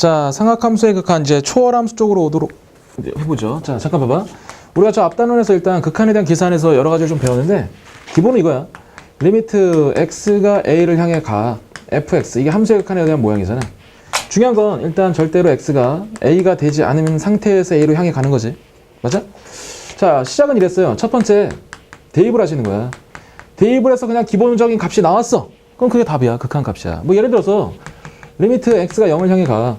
자, 삼각함수의 극한 이제 초월함수 쪽으로 오도록 이제 해보죠. 자, 잠깐 봐봐. 우리가 저 앞단원에서 일단 극한에 대한 계산에서 여러 가지를 좀 배웠는데 기본은 이거야. 리미트 x가 a를 향해 가 fx 이게 함수의 극한에 대한 모양이잖아. 중요한 건 일단 절대로 x가 a가 되지 않은 상태에서 a로 향해 가는 거지. 맞아? 자, 시작은 이랬어요. 첫 번째 대입을 하시는 거야. 대입을 해서 그냥 기본적인 값이 나왔어. 그럼 그게 답이야. 극한 값이야. 뭐 예를 들어서 리미트 x가 0을 향해 가.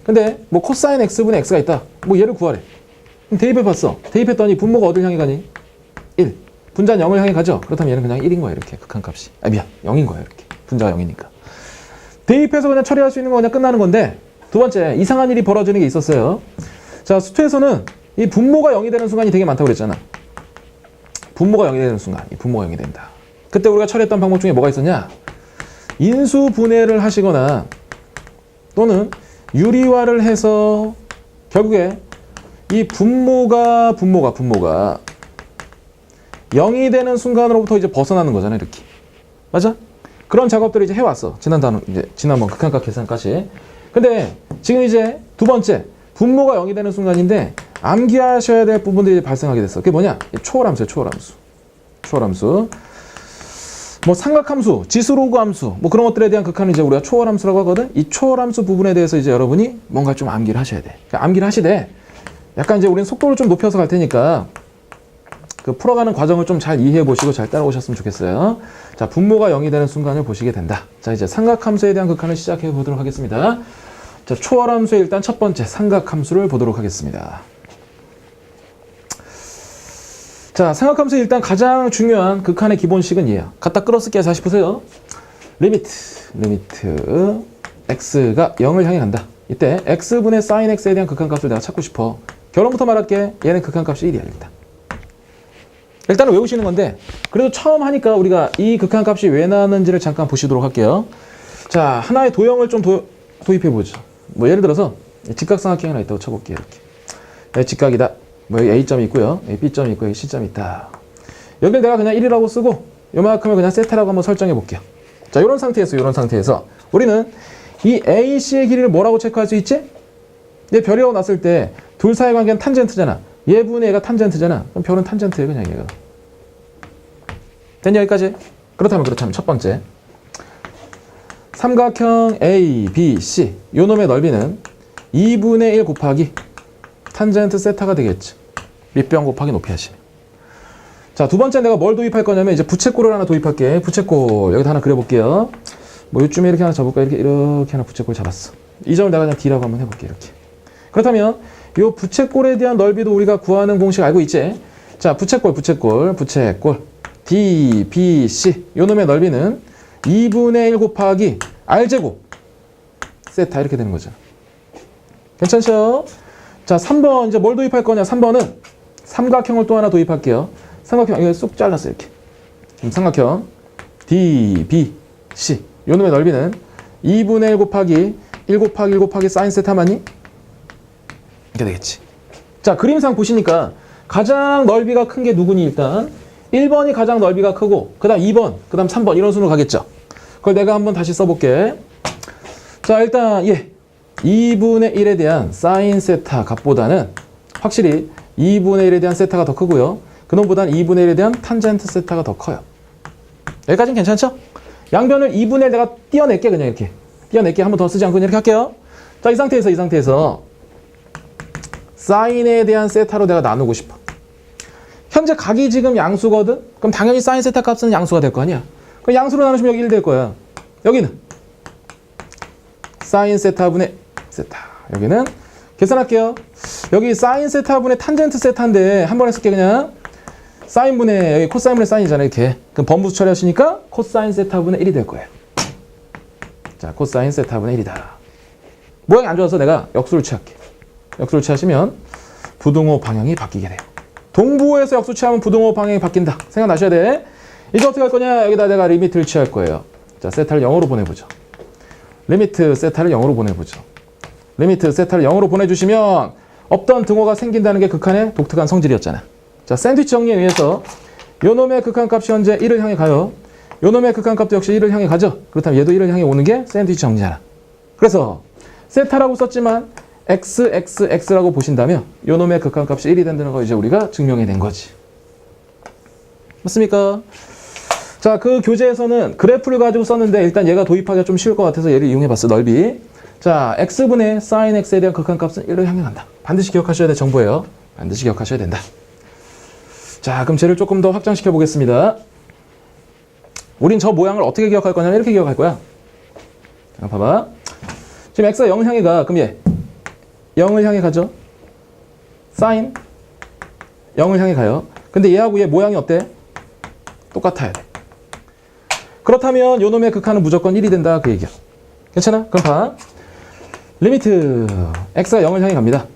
근데 뭐 코사인 x분의 x가 있다. 뭐 얘를 구하래. 그럼 대입해봤어. 대입했더니 분모가 어딜 향해 가니? 1. 분자는 0을 향해 가죠. 그렇다면 얘는 그냥 1인 거야. 이렇게 극한 값이. 아 미안. 0인 거야. 이렇게. 분자가 0이니까. 대입해서 그냥 처리할 수 있는 거 그냥 끝나는 건데 두 번째 이상한 일이 벌어지는 게 있었어요. 자, 수투에서는 이 분모가 0이 되는 순간이 되게 많다고 그랬잖아. 분모가 0이 되는 순간. 이 분모가 0이 된다. 그때 우리가 처리했던 방법 중에 뭐가 있었냐? 인수 분해를 하시거나 또는 유리화를 해서 결국에 이 분모가 0이 되는 순간으로부터 이제 벗어나는 거잖아, 이렇게. 맞아? 그런 작업들을 이제 해왔어. 지난번 극한값 계산까지. 근데 지금 이제 두 번째 분모가 0이 되는 순간인데 암기하셔야 될 부분들이 발생하게 됐어. 그게 뭐냐? 초월함수야, 초월함수. 초월함수. 뭐 삼각함수, 지수로그 함수, 뭐 그런 것들에 대한 극한을 이제 우리가 초월함수라고 하거든. 이 초월함수 부분에 대해서 이제 여러분이 뭔가 좀 암기를 하셔야 돼. 그러니까 암기를 하시되 약간 이제 우리는 속도를 좀 높여서 갈 테니까 그 풀어가는 과정을 좀 잘 이해해 보시고 잘 따라오셨으면 좋겠어요. 자, 분모가 0이 되는 순간을 보시게 된다. 자, 이제 삼각함수에 대한 극한을 시작해 보도록 하겠습니다. 자, 초월함수의 일단 첫 번째 삼각함수를 보도록 하겠습니다. 자, 삼각함수의 일단 가장 중요한 극한의 기본식은 얘야. 갖다 끌어쓸게요. 다시 보세요. 리미트 x가 0을 향해 간다. 이때 x분의 sin x에 대한 극한값을 내가 찾고 싶어. 결론부터 말할게. 얘는 극한값이 1이야. 일단은 외우시는 건데 그래도 처음 하니까 우리가 이 극한값이 왜 나왔는지를 잠깐 보시도록 할게요. 자, 하나의 도형을 좀 도입해보죠. 뭐 예를 들어서 직각삼각형이 하나 있다고 쳐볼게요. 이렇게 직각이다. 뭐 여기 A점이 있고요. 여기 B점이 있고 여기 C점이 있다. 여기를 내가 그냥 1이라고 쓰고 요만큼을 그냥 세타라고 한번 설정해 볼게요. 자, 이런 상태에서 우리는 이 AC의 길이를 뭐라고 체크할 수 있지? 얘 별이라고 놨을 때 둘 사이의 관계는 탄젠트잖아. 얘분의 얘가 탄젠트잖아. 그럼 별은 탄젠트예요, 그냥 얘가. 됐냐, 여기까지? 그렇다면 첫 번째 삼각형 A, B, C 요 놈의 넓이는 2분의 1 곱하기 탄젠트 세타가 되겠지. 밑변 곱하기 높이 하시면. 자, 두 번째 내가 뭘 도입할 거냐면 이제 부채꼴을 하나 도입할게. 부채꼴 여기다 하나 그려볼게요. 뭐 요쯤에 이렇게 하나 잡을까? 이렇게 하나 부채꼴 잡았어. 이 점을 내가 그냥 D라고 한번 해볼게. 이렇게. 그렇다면 요 부채꼴에 대한 넓이도 우리가 구하는 공식 알고 있지? 자, 부채꼴 D, B, C 요 놈의 넓이는 2분의 1 곱하기 R제곱 세타 이렇게 되는 거죠. 괜찮죠? 자, 3번 이제 뭘 도입할 거냐? 3번은 삼각형을 또 하나 도입할게요. 삼각형 이거 쑥 잘랐어요. 이렇게. 삼각형 D, B, C 요 놈의 넓이는 2분의 1 곱하기 1 곱하기 사인 세타만이 이렇게 되겠지. 자, 그림상 보시니까 가장 넓이가 큰 게 누구니? 일단 1번이 가장 넓이가 크고 그 다음 2번, 그 다음 3번 이런 순으로 가겠죠. 그걸 내가 한번 다시 써볼게. 자, 일단 2분의 1에 대한 사인 세타 값보다는 확실히 2분의 1에 대한 세타가 더 크고요. 그놈보다는 2분의 1에 대한 탄젠트 세타가 더 커요. 여기까지는 괜찮죠? 양변을 2분의 1 내가 띄어낼게. 그냥 이렇게 띄어낼게. 한 번 더 쓰지 않고 이렇게 할게요. 자, 이 상태에서 사인에 대한 세타로 내가 나누고 싶어. 현재 각이 지금 양수거든? 그럼 당연히 사인 세타 값은 양수가 될 거 아니야? 그럼 양수로 나누시면 여기 1 될 거야. 여기는 사인 세타분의 세타. 여기는 계산할게요. 여기 사인 세타분의 탄젠트 세타인데 한 번 해석해 그냥. 사인분의 여기 코사인분의 사인이잖아요. 이렇게. 그럼 번부수 처리하시니까 코사인 세타분의 1이 될 거예요. 자, 코사인 세타분의 1이다. 모양이 안 좋아서 내가 역수를 취할게. 역수를 취하시면 부등호 방향이 바뀌게 돼요. 동부에서 역수 취하면 부등호 방향이 바뀐다. 생각나셔야 돼. 이제 어떻게 할 거냐? 여기다 내가 리미트를 취할 거예요. 자, 세타를 0으로 보내보죠. 리미트 세타를 0으로 보내보죠. 리미트 세타를 0으로 보내주시면 없던 등호가 생긴다는 게 극한의 독특한 성질이었잖아. 자, 샌드위치 정리에 의해서 요놈의 극한값이 현재 1을 향해 가요. 요놈의 극한값도 역시 1을 향해 가죠. 그렇다면 얘도 1을 향해 오는 게 샌드위치 정리잖아. 그래서 세타라고 썼지만 x라고 보신다면 요 놈의 극한값이 1이 된다는 거 이제 우리가 증명해낸 거지. 맞습니까? 자, 그 교재에서는 그래프를 가지고 썼는데 일단 얘가 도입하기가 좀 쉬울 것 같아서 얘를 이용해봤어. 넓이. 자, x분의 sin x에 대한 극한값은 1로 향해 간다. 반드시 기억하셔야 될 정보예요. 반드시 기억하셔야 된다. 자, 그럼 쟤를 조금 더 확장시켜 보겠습니다. 우린 저 모양을 어떻게 기억할 거냐면 이렇게 기억할 거야. 자, 봐봐. 지금 x가 0을 향해 가. 그럼 얘 0을 향해 가죠. sin 0을 향해 가요. 근데 얘하고 얘 모양이 어때? 똑같아야 돼. 그렇다면 요 놈의 극한은 무조건 1이 된다 그 얘기야. 괜찮아? 그럼 봐. 리미트 x가 0을 향해 갑니다.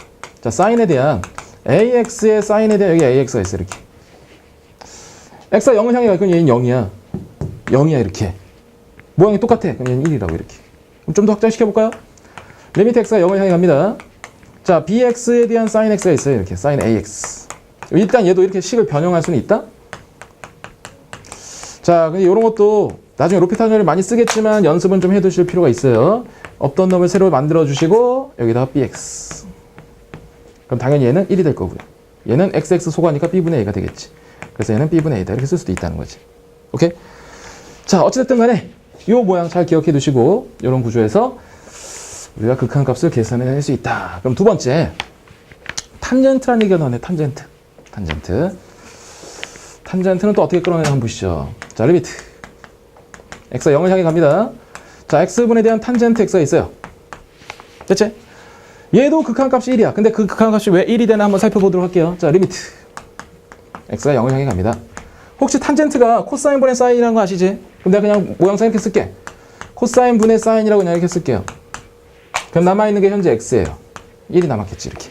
자, 사인에 대한 ax의 사인에 대한 여기 ax가 있어 이렇게. x가 0을 향해 가면 얘는 0이야. 0이야 이렇게. 모양이 똑같아. 그럼 얘는 1이라고 이렇게. 그럼 좀 더 확장시켜 볼까요? 리미트 x가 0을 향해 갑니다. 자, bx에 대한 sin x가 있어요. 이렇게 sin ax. 일단 얘도 이렇게 식을 변형할 수는 있다. 자, 근데 이런 것도 나중에 로피타노를 많이 쓰겠지만 연습은 좀 해두실 필요가 있어요. 없던 놈을 새로 만들어 주시고 여기다가 bx. 그럼 당연히 얘는 1이 될 거고요. 얘는 xx 소거하니까 b분의 a가 되겠지. 그래서 얘는 b분의 a다 이렇게 쓸 수도 있다는 거지. 오케이? 자, 어찌됐든 간에 이 모양 잘 기억해 두시고 이런 구조에서 우리가 극한값을 계산해낼 수 있다. 그럼 두 번째 탄젠트라는 얘기가 나오네. 탄젠트는 또 어떻게 끌어내나 한번 보시죠. 자, 리미트 x가 0을 향해 갑니다. 자, x분에 대한 탄젠트 x가 있어요. 됐지? 얘도 극한값이 1이야. 근데 그 극한값이 왜 1이 되나 한번 살펴보도록 할게요. 자, 리미트 x가 0을 향해 갑니다. 혹시 탄젠트가 코사인 분의 사인이라는 거 아시지? 그럼 내가 그냥 모양상 이렇게 쓸게. 코사인 분의 사인이라고 그냥 이렇게 쓸게요. 그럼 남아있는 게 현재 x예요. 1이 남았겠지 이렇게.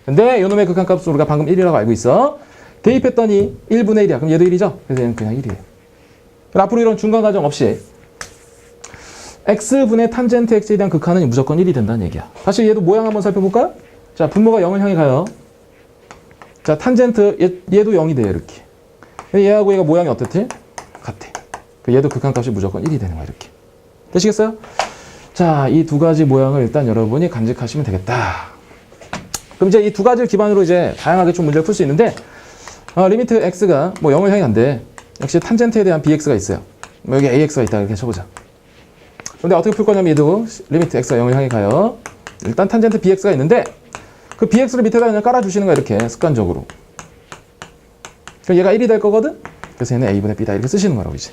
근데 요놈의 극한값은 우리가 방금 1이라고 알고 있어. 대입했더니 1분의 1이야. 그럼 얘도 1이죠? 그래서 얘는 그냥 1이에요. 그럼 앞으로 이런 중간 과정 없이 x분의 탄젠트 x에 대한 극한은 무조건 1이 된다는 얘기야. 다시 얘도 모양 한번 살펴볼까? 자, 분모가 0을 향해 가요. 자, 탄젠트 얘도 0이 돼요. 이렇게. 얘하고 얘가 모양이 어떻지? 같아. 얘도 극한값이 무조건 1이 되는 거야. 이렇게. 되시겠어요? 자, 이 두 가지 모양을 일단 여러분이 간직하시면 되겠다. 그럼 이제 이 두 가지를 기반으로 이제 다양하게 좀 문제를 풀 수 있는데 리미트 x가 뭐 0을 향해 간대. 역시 탄젠트에 대한 bx가 있어요. 뭐 여기 ax가 있다 이렇게 쳐보자. 근데 어떻게 풀 거냐면 얘도 리미트 x가 0을 향해 가요. 일단 탄젠트 bx가 있는데 그 bx를 밑에다 그냥 깔아주시는 거야 이렇게 습관적으로. 그럼 얘가 1이 될 거거든? 그래서 얘는 a분의 b다 이렇게 쓰시는 거라고 이제.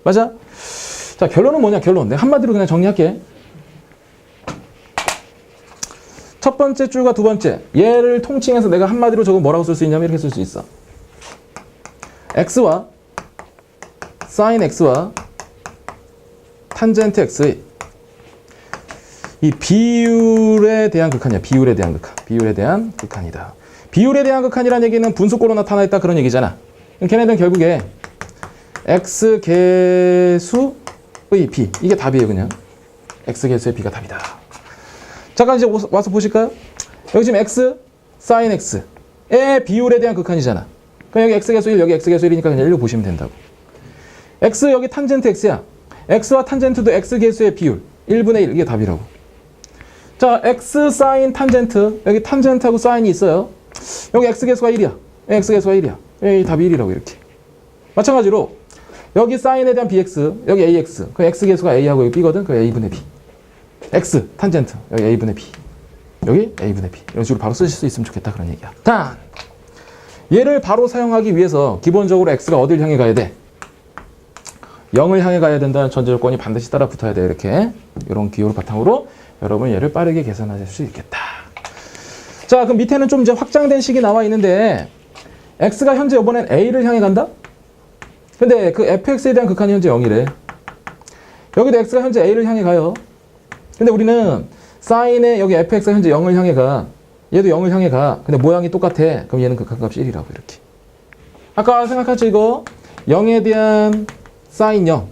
맞아? 자, 결론은 뭐냐? 결론. 내가 한마디로 그냥 정리할게. 첫 번째 줄과 두 번째. 얘를 통칭해서 내가 한마디로 저거 뭐라고 쓸 수 있냐면 이렇게 쓸 수 있어. x와 sin x와 탄젠트 x의 이 비율에 대한 극한이야. 비율에 대한 극한. 비율에 대한 극한이다. 비율에 대한 극한이라는 얘기는 분수꼴로 나타나 있다 그런 얘기잖아. 걔네들은 결국에 x 개수의 b. 이게 답이에요 그냥. x 개수의 b가 답이다. 잠깐 이제 와서 보실까요? 여기 지금 x, sin x의 비율에 대한 극한이잖아. 그럼 여기 x 개수 1, 여기 x 개수 1이니까 그냥 1로 보시면 된다고. x 여기 탄젠트 x야. x와 탄젠트도 x 개수의 비율 1분의 1 이게 답이라고. 자, x sin 탄젠트 여기 탄젠트하고 사인이 있어요. 여기 x 개수가 1이야. x 개수가 1이야. 여기 답이 1이라고 이렇게. 마찬가지로 여기 사인에 대한 bx 여기 ax 그 x 개수가 a하고 여기 b거든. 그 a분의 b. x 탄젠트 여기 a분의 b 여기 a분의 b 이런 식으로 바로 쓰실 수 있으면 좋겠다 그런 얘기야. 단 얘를 바로 사용하기 위해서 기본적으로 x가 어딜 향해 가야 돼? 0을 향해 가야 된다는 전제 조건이 반드시 따라 붙어야 돼. 이렇게 이런 기호를 바탕으로 여러분 얘를 빠르게 계산하실 수 있겠다. 자, 그럼 밑에는 좀 이제 확장된 식이 나와 있는데 x가 현재 이번엔 a를 향해 간다? 근데 그 fx에 대한 극한이 현재 0이래. 여기도 x가 현재 a를 향해 가요. 근데 우리는 사인에 여기 fx가 현재 0을 향해 가. 얘도 0을 향해 가. 근데 모양이 똑같아. 그럼 얘는 극한값이 1이라고 이렇게. 아까 생각하죠 이거? 0에 대한 사인 0.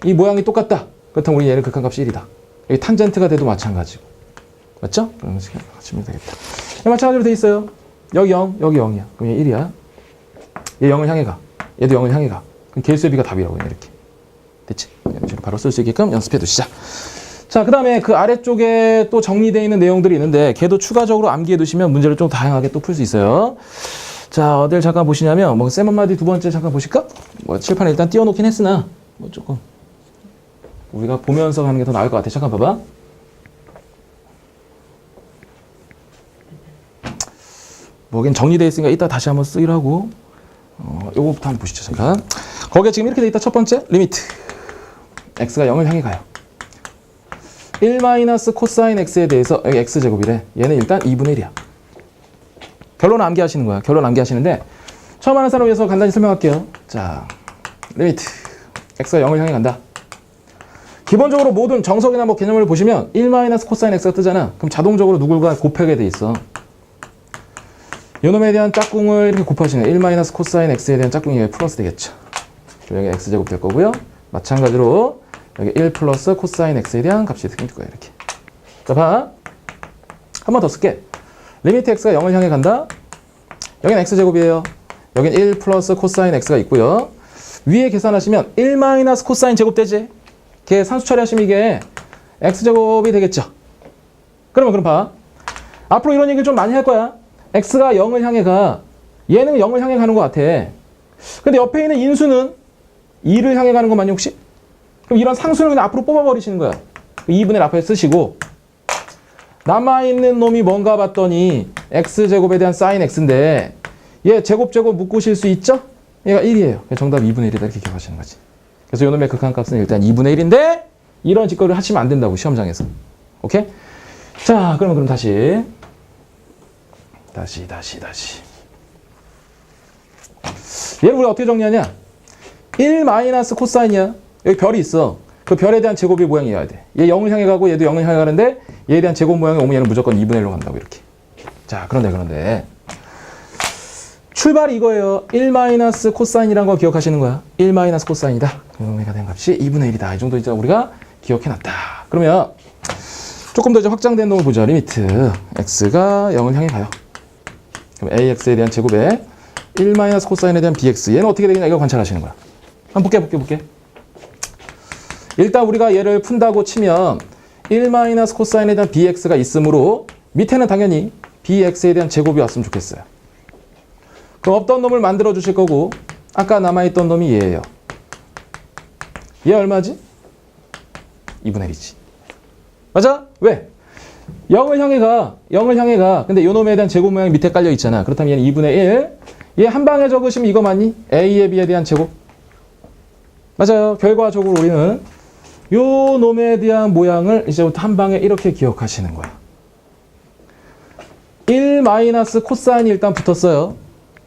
이 모양이 똑같다. 그렇다면 우리 얘는 극한값이 1이다. 여기 탄젠트가 돼도 마찬가지고. 맞죠? 그럼 맞추면 되겠다. 마찬가지로 돼 있어요. 여기 0, 여기 0이야. 그럼 얘 1이야. 얘 0을 향해 가. 얘도 0을 향해 가. 그럼 개수의 b가 답이라고 이렇게. 됐지? 바로 쓸 수 있게끔 연습해 두시자. 자, 그 다음에 그 아래쪽에 또 정리되어 있는 내용들이 있는데 걔도 추가적으로 암기해 두시면 문제를 좀 다양하게 또 풀 수 있어요. 자, 어딜 잠깐 보시냐면 뭐 쌤 한마디 두 번째 잠깐 보실까? 뭐 칠판에 일단 띄워놓긴 했으나 뭐 조금 우리가 보면서 하는 게 더 나을 것 같아. 잠깐 봐봐. 뭐긴 정리되어 있으니까 이따 다시 한번 쓰기로 하고 요거부터 한번 보시죠. 잠깐. 거기에 지금 이렇게 돼 있다. 첫 번째 리미트 x가 0을 향해 가요. 1 마이너스 코사인 x에 대해서 여기 x제곱이래. 얘는 일단 2분의 1이야. 결론 암기하시는 거야. 결론 암기하시는데 처음 하는 사람 위해서 간단히 설명할게요. 자, 리미트 x가 0을 향해 간다. 기본적으로 모든 정석이나 뭐 개념을 보시면 1 마이너스 코사인 x가 뜨잖아. 그럼 자동적으로 누굴가 곱하게 돼 있어. 요놈에 대한 짝꿍을 이렇게 곱하시는 1 마이너스 코사인 x에 대한 짝꿍이 플러스 되겠죠. 여기 x제곱 될 거고요. 마찬가지로 여기 1 플러스 코사인 x에 대한 값이 될 거야. 이렇게. 자, 봐. 한 번 더 쓸게. 리미트 x가 0을 향해 간다. 여기는 x제곱이에요. 여긴 1 플러스 코사인 x가 있고요. 위에 계산하시면 1 마이너스 코사인 제곱 되지. 걔 산수 처리하시면 이게 x제곱이 되겠죠. 그럼 봐. 앞으로 이런 얘기를 좀 많이 할 거야. x가 0을 향해 가. 얘는 0을 향해 가는 것 같아. 근데 옆에 있는 인수는 2를 향해 가는 거 맞니 혹시? 그럼 이런 상수를 그냥 앞으로 뽑아버리시는 거야. 2분의 앞에 쓰시고 남아있는 놈이 뭔가 봤더니 x제곱에 대한 사인 x인데 얘 제곱 묶으실 수 있죠? 얘가 1이에요. 정답 2분의 1이다 이렇게 기억하시는 거지. 그래서 요놈의 극한값은 일단 2분의 1인데 이런 짓거리를 하시면 안 된다고 시험장에서. 오케이? 자, 그럼 다시. 얘를 우리가 어떻게 정리하냐? 1 마이너스 코사인이야. 여기 별이 있어. 그 별에 대한 제곱의 모양이어야 돼. 얘 0을 향해 가고 얘도 0을 향해 가는데 얘에 대한 제곱 모양이 오면 얘는 무조건 2분의 1로 간다고 이렇게. 자, 그런데 출발이 이거예요. 1 마이너스 코사인이라는 거 기억하시는 거야. 1 마이너스 코사인이다. 그러면 된 값이 2분의 1이다. 이 정도 이제 우리가 기억해놨다. 그러면 조금 더 이제 확장된 놈을 보자. 리미트 x가 0을 향해 가요. 그럼 ax에 대한 제곱에 1 마이너스 코사인에 대한 bx. 얘는 어떻게 되겠냐 이거 관찰하시는 거야. 한번 볼게. 일단 우리가 얘를 푼다고 치면 1 마이너스 코사인에 대한 bx가 있으므로 밑에는 당연히 bx에 대한 제곱이 왔으면 좋겠어요. 그럼 없던 놈을 만들어 주실 거고 아까 남아있던 놈이 얘예요. 얘 얼마지? 2분의 1이지. 맞아? 왜? 0을 향해 가. 근데 요 놈에 대한 제곱 모양이 밑에 깔려 있잖아. 그렇다면 얘는 2분의 1. 얘 한 방에 적으시면 이거 맞니? a에 b에 대한 제곱. 맞아요. 결과적으로 우리는 요 놈에 대한 모양을 이제부터 한 방에 이렇게 기억하시는 거야. 1 마이너스 코사인이 일단 붙었어요.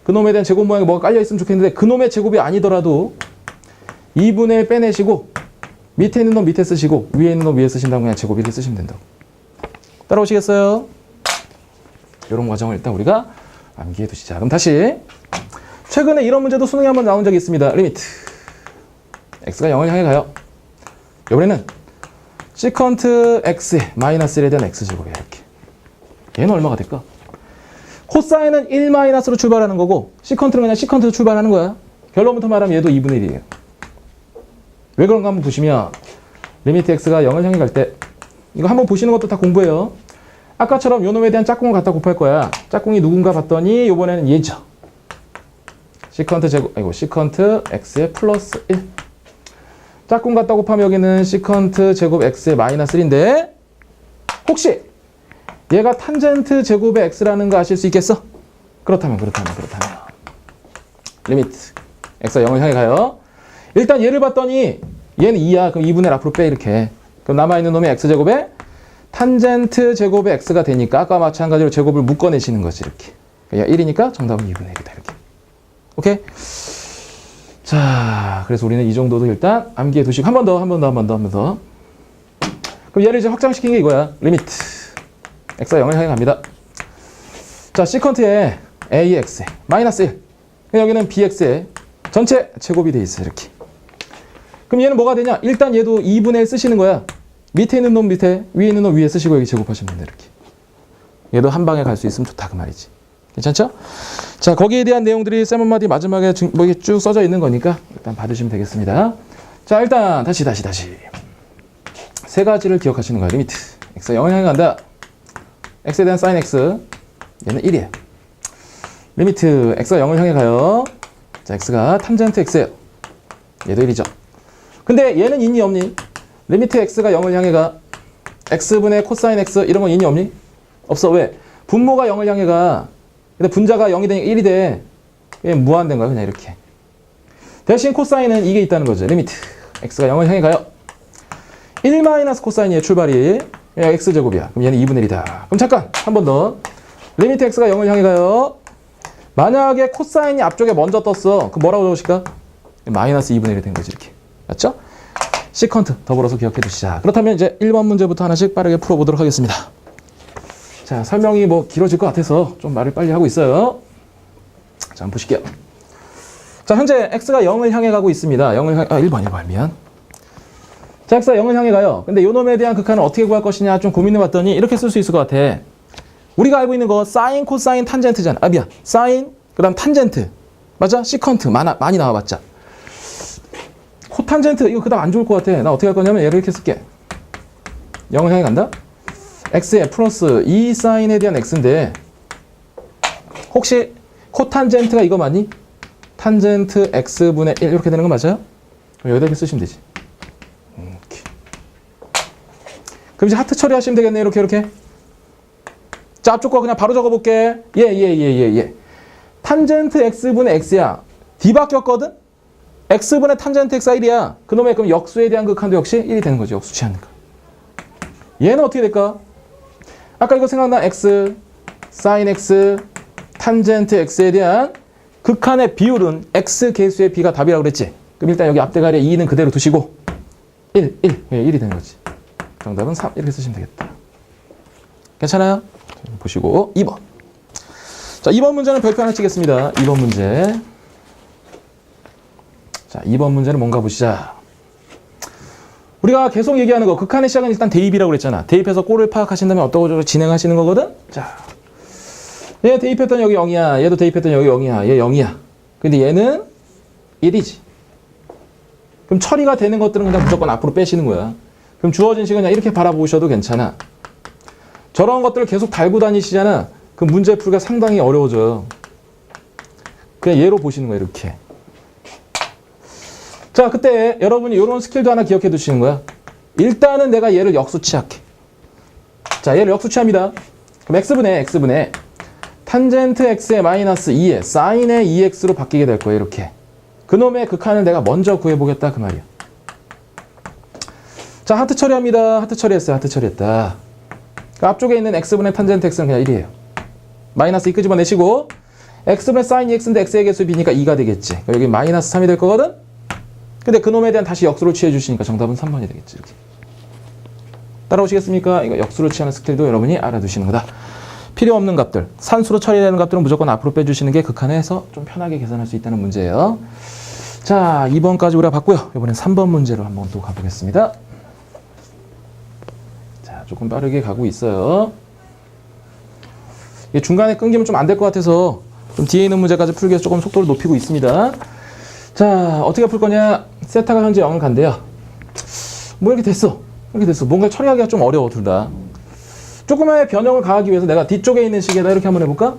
그 놈에 대한 제곱 모양이 뭐가 깔려 있으면 좋겠는데 그 놈의 제곱이 아니더라도 2분의 1 빼내시고 밑에 있는 놈 밑에 쓰시고 위에 있는 놈 위에 쓰신다고 그냥 제곱 이렇게 쓰시면 된다고. 따라오시겠어요? 이런 과정을 일단 우리가 암기해 두시자. 그럼 다시 최근에 이런 문제도 수능에 한번 나온 적이 있습니다. 리미트 x가 0을 향해 가요. 이번에는 시컨트 x에 마이너스 1에 대한 x제곱이야. 이렇게. 얘는 얼마가 될까? 코사인은 1 마이너스로 출발하는 거고 시컨트는 그냥 시컨트로 출발하는 거야. 결론부터 말하면 얘도 2분의 1이에요. 왜 그런가 한번 보시면 리미트 x가 0을 향해 갈 때 이거 한번 보시는 것도 다 공부해요. 아까처럼 요 놈에 대한 짝꿍을 갖다 곱할 거야. 짝꿍이 누군가 봤더니 요번에는 얘죠. 시컨트 x에 플러스 1. 짝꿍 갖다 곱하면 여기는 시컨트 제곱 x에 마이너스 1인데 혹시 얘가 탄젠트 제곱의 x라는 거 아실 수 있겠어? 그렇다면 리미트 x가 0을 향해 가요. 일단 얘를 봤더니 얘는 2야. 그럼 2분의 1 앞으로 빼 이렇게. 그럼 남아있는 놈이 x제곱에 탄젠트 제곱의 x가 되니까 아까 마찬가지로 제곱을 묶어내시는 거지 이렇게. 그러니까 1이니까 정답은 2분의 1이다 이렇게. 오케이? 자, 그래서 우리는 이 정도도 일단 암기해 두시고 한 번 더. 그럼 얘를 이제 확장시킨 게 이거야. 리미트 x가 0을 향해 갑니다. 자, 시컨트에 ax에 마이너스 1. 여기는 bx에 전체 제곱이 돼 있어 이렇게. 그럼 얘는 뭐가 되냐? 일단 얘도 2분의 1 쓰시는 거야. 밑에 있는 놈 밑에, 위에 있는 놈 위에 쓰시고 여기 제곱하시면 된다 이렇게. 얘도 한 방에 갈 수 있으면 좋다 그 말이지. 괜찮죠? 자, 거기에 대한 내용들이 쌤 한마디 마지막에 뭐 이게 쭉 써져 있는 거니까 일단 받으시면 되겠습니다. 자, 일단 다시. 세 가지를 기억하시는 거예요. 리미트 x가 0을 향해 간다. x에 대한 sin x 얘는 1이에요. 리미트 x가 0을 향해 가요. 자, x가 탄젠트 x예요. 얘도 1이죠. 근데 얘는 있니 없니? 리미트 x가 0을 향해 가. x분의 코사인 x 이런 건 있니 없니? 없어. 왜? 분모가 0을 향해 가. 근데 분자가 0이 되니까 1이 돼. 얘 무한된 거야. 그냥 이렇게. 대신 코사인은 이게 있다는 거죠. 리미트 x가 0을 향해 가요. 1 마이너스 코사인이에요. 출발이. x제곱이야. 그럼 얘는 2분의 1이다. 그럼 잠깐 한 번 더. 리미트 x가 0을 향해 가요. 만약에 코사인이 앞쪽에 먼저 떴어. 그럼 뭐라고 적으실까? 마이너스 2분의 1이 된 거지. 이렇게. 맞죠? 시컨트 더불어서 기억해 두시자. 그렇다면 이제 1번 문제부터 하나씩 빠르게 풀어보도록 하겠습니다. 자, 설명이 뭐 길어질 것 같아서 좀 말을 빨리 하고 있어요. 자, 한번 보실게요. 자, 현재 x가 0을 향해 가고 있습니다. 0을 향해, 1번 미안. 자, x가 0을 향해 가요. 근데 요 놈에 대한 극한을 어떻게 구할 것이냐 좀 고민해 봤더니 이렇게 쓸 수 있을 것 같아. 우리가 알고 있는 거 사인, 코사인, 탄젠트잖아. 아, 미안. 사인, 그 다음 탄젠트. 맞아? 시컨트 많이 나와봤자. 코탄젠트 이거 그다음 안 좋을 것 같아. 나 어떻게 할 거냐면 얘를 이렇게 쓸게. 0을 향해 간다. x에 플러스 2 사인에 대한 x인데 혹시 코탄젠트가 이거 맞니? 탄젠트 x분의 1 이렇게 되는 거 맞아요? 그럼 여기다 이렇게 쓰시면 되지. 이렇게. 그럼 이제 하트 처리하시면 되겠네. 이렇게. 자, 앞쪽 거 그냥 바로 적어볼게. 예. 탄젠트 x분의 x야. 뒤바뀌었거든? x분의 탄젠트 x가 1이야. 그놈의 그럼 역수에 대한 극한도 역시 1이 되는 거지. 역수 취하니까. 얘는 어떻게 될까? 아까 이거 생각나? x, sin x, 탄젠트 x에 대한 극한의 비율은 x 계수의 b가 답이라고 그랬지. 그럼 일단 여기 앞대가리에 2는 그대로 두시고 1. 예, 1이 되는 거지. 정답은 3 이렇게 쓰시면 되겠다. 괜찮아요? 보시고 2번. 자, 2번 문제는 별표 하나 치겠습니다. 2번 문제. 자, 2번 문제는 뭔가 보시자. 우리가 계속 얘기하는 거 극한의 시작은 일단 대입이라고 그랬잖아. 대입해서 꼴을 파악하신 다음에 어떠고 진행하시는 거거든. 자, 얘 대입했던 여기 0이야. 얘도 대입했던 여기 0이야. 얘 0이야. 근데 얘는 1이지. 그럼 처리가 되는 것들은 그냥 무조건 앞으로 빼시는 거야. 그럼 주어진 식은 그냥 이렇게 바라보셔도 괜찮아. 저런 것들을 계속 달고 다니시잖아. 그 문제 풀기가 상당히 어려워져요. 그냥 얘로 보시는 거야. 이렇게. 자, 그때 여러분이 이런 스킬도 하나 기억해 두시는 거야. 일단은 내가 얘를 역수치할게. 자, 얘를 역수치합니다. 그럼 x분의 탄젠트 x의 마이너스 2에 사인의 2x로 바뀌게 될 거예요. 이렇게. 그놈의 극한을 내가 먼저 구해보겠다. 그 말이야. 자, 하트 처리합니다. 하트 처리했어요. 하트 처리했다. 그 앞쪽에 있는 x분의 탄젠트 x는 그냥 1이에요. 마이너스 2 끄집어내시고 x분의 사인 2x인데 x의 개수 b니까 2가 되겠지. 여기 마이너스 3이 될 거거든? 근데 그놈에 대한 다시 역수를 취해 주시니까 정답은 3번이 되겠지. 이렇게. 따라오시겠습니까? 이거 역수를 취하는 스킬도 여러분이 알아두시는 거다. 필요 없는 값들, 산수로 처리되는 값들은 무조건 앞으로 빼주시는 게 극한에서 좀 편하게 계산할 수 있다는 문제예요. 자, 2번까지 우리가 봤고요. 이번엔 3번 문제로 한번 또 가보겠습니다. 자, 조금 빠르게 가고 있어요. 이게 중간에 끊기면 좀 안 될 것 같아서 좀 뒤에 있는 문제까지 풀기 위해서 조금 속도를 높이고 있습니다. 자, 어떻게 풀 거냐? 세타가 현재 0을 간대요. 뭐 이렇게 됐어. 뭔가 처리하기가 좀 어려워, 둘 다. 조금의 변형을 가하기 위해서 내가 뒤쪽에 있는 식에다 이렇게 한번 해볼까?